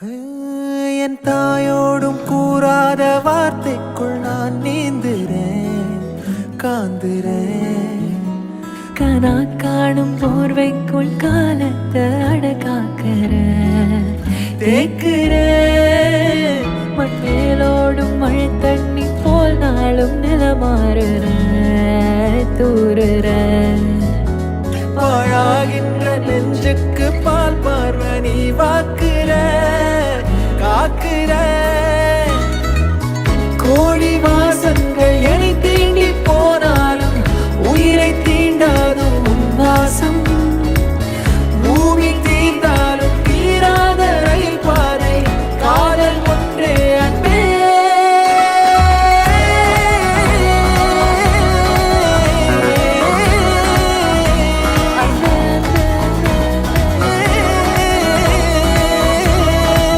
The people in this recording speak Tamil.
என் தாயோடும் கூறாத வார்த்தைக்குள் நான் நீந்துறேன் காந்துறேன். கனா காணும் போர்வைக்குள் காலத்தை அடகாக்கிற தேக்குறேன் மண்மேலோடும் மழை தண்ணி போல் நாளும் நிலமாறுற தூறுற